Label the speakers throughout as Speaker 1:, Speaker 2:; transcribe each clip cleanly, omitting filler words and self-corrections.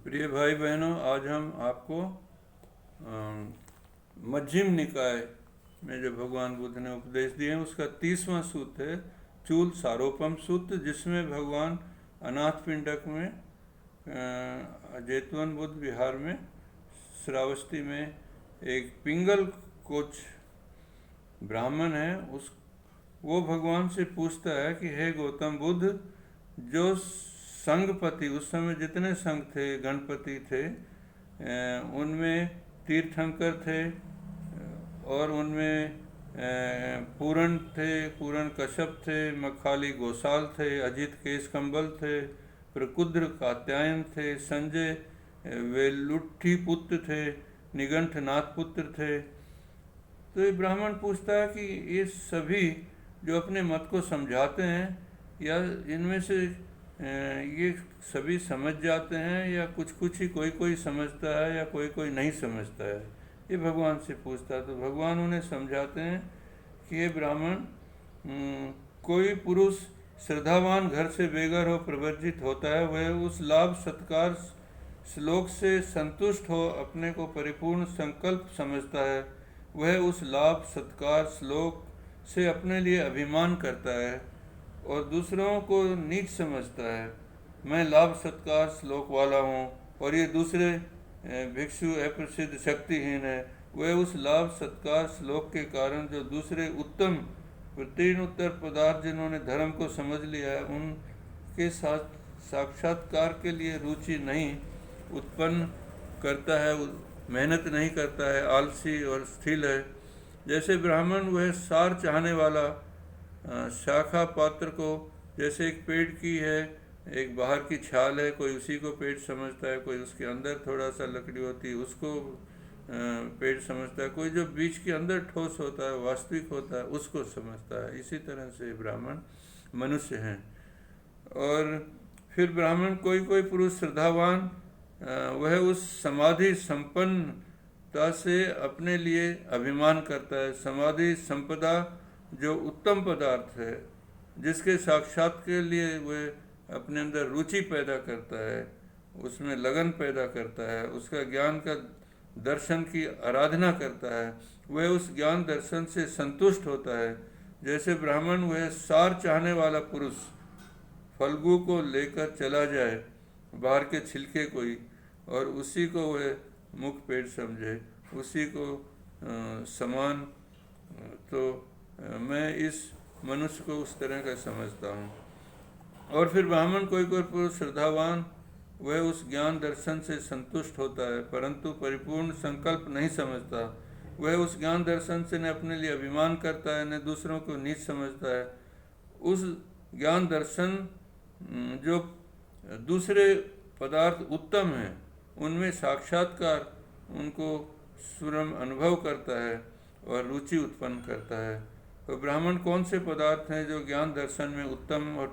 Speaker 1: प्रिय भाई बहनों, आज हम आपको मध्यम निकाय में जो भगवान बुद्ध ने उपदेश दिए हैं उसका 30वां सूत्र है चूल सारोपम सूत्र, जिसमें भगवान अनाथ पिंडक में जेतवन बुद्ध विहार में श्रावस्ती में एक पिंगल कोच ब्राह्मण है, उस वो भगवान से पूछता है कि हे गौतम बुद्ध, जो संघपति, उस समय जितने संघ थे, गणपति थे, उनमें तीर्थंकर थे और उनमें पूरण थे, पूरण कश्यप थे, मखाली गोसाल थे, अजित केश कंबल थे, प्रकुद्र कात्यायन थे, संजय वेलुट्ठी पुत्र थे, निगंठ नाथ पुत्र थे। तो ये ब्राह्मण पूछता है कि ये सभी जो अपने मत को समझाते हैं, या इनमें से ये सभी समझ जाते हैं, या कुछ कुछ ही कोई कोई समझता है या कोई कोई नहीं समझता है, ये भगवान से पूछता है। तो भगवान उन्हें समझाते हैं कि ये ब्राह्मण, कोई पुरुष श्रद्धावान घर से बेघर हो प्रवर्जित होता है, वह उस लाभ सत्कार श्लोक से संतुष्ट हो अपने को परिपूर्ण संकल्प समझता है, वह उस लाभ सत्कार श्लोक से अपने लिए अभिमान करता है और दूसरों को नीच समझता है। मैं लाभ सत्कार श्लोक वाला हूँ और ये दूसरे भिक्षु अप्रसिद्ध शक्तिहीन है। वह उस लाभ सत्कार श्लोक के कारण जो दूसरे उत्तम प्रतीनोत्तर पदार्थ जिन्होंने धर्म को समझ लिया है, उनके साथ साक्षात्कार के लिए रुचि नहीं उत्पन्न करता है, मेहनत नहीं करता है, आलसी और स्थिल है। जैसे ब्राह्मण वह सार चाहने वाला शाखा पात्र को, जैसे एक पेड़ की है, एक बाहर की छाल है, कोई उसी को पेड़ समझता है, कोई उसके अंदर थोड़ा सा लकड़ी होती है उसको पेड़ समझता है, कोई जो बीज के अंदर ठोस होता है, वास्तविक होता है, उसको समझता है। इसी तरह से ब्राह्मण मनुष्य हैं। और फिर ब्राह्मण कोई कोई पुरुष श्रद्धावान, वह उस समाधि संपन्नता से अपने लिए अभिमान करता है। समाधि संपदा जो उत्तम पदार्थ है, जिसके साक्षात के लिए वह अपने अंदर रुचि पैदा करता है, उसमें लगन पैदा करता है, उसका ज्ञान का दर्शन की आराधना करता है, वह उस ज्ञान दर्शन से संतुष्ट होता है। जैसे ब्राह्मण वह सार चाहने वाला पुरुष फल्गु को लेकर चला जाए, बाहर के छिलके कोई, और उसी को वह मुख पेट समझे, उसी को समान, तो मैं इस मनुष्य को उस तरह का समझता हूँ। और फिर ब्राह्मण कोई कोई पुरुष श्रद्धावान, वह उस ज्ञान दर्शन से संतुष्ट होता है परंतु परिपूर्ण संकल्प नहीं समझता। वह उस ज्ञान दर्शन से न अपने लिए अभिमान करता है, न दूसरों को नीच समझता है। उस ज्ञान दर्शन जो दूसरे पदार्थ उत्तम हैं, उनमें साक्षात्कार उनको सुरम अनुभव करता है और रुचि उत्पन्न करता है। तो ब्राह्मण कौन से पदार्थ हैं जो ज्ञान दर्शन में उत्तम और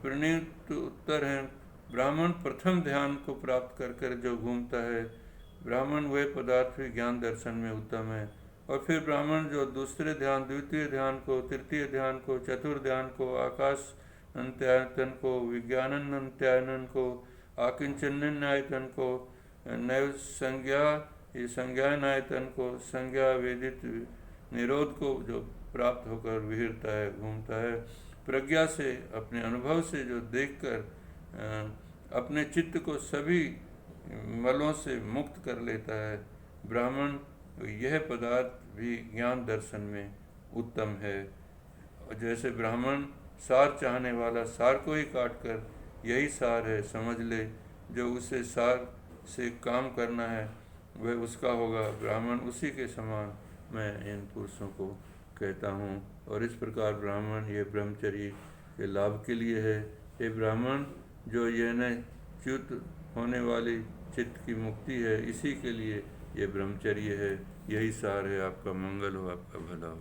Speaker 1: प्रणीत उत्तर हैं? ब्राह्मण प्रथम ध्यान को प्राप्त कर कर जो घूमता है, ब्राह्मण वह पदार्थ भी ज्ञान दर्शन में उत्तम है। और फिर ब्राह्मण जो दूसरे ध्यान, द्वितीय ध्यान को, तृतीय ध्यान को, चतुर्थ ध्यान को, आकाश अंत्यायतन को, विज्ञानन अंत्यायन को, आकिंचन्यायतन को, नैव संज्ञा संज्ञानायतन को, संज्ञा वेदित निरोध को जो प्राप्त होकर विहरता है, घूमता है, प्रज्ञा से, अपने अनुभव से जो देखकर अपने चित्त को सभी मलों से मुक्त कर लेता है, ब्राह्मण यह पदार्थ भी ज्ञान दर्शन में उत्तम है। जैसे ब्राह्मण सार चाहने वाला सार को ही काट कर यही सार है समझ ले, जो उसे सार से काम करना है वह उसका होगा, ब्राह्मण उसी के समान मैं इन पुरुषों को कहता हूँ। और इस प्रकार ब्राह्मण ये ब्रह्मचर्य के लाभ के लिए है। ये ब्राह्मण जो यह न च्युत होने वाली चित्त की मुक्ति है, इसी के लिए ये ब्रह्मचर्य है। यही सार है। आपका मंगल हो, आपका भला हो।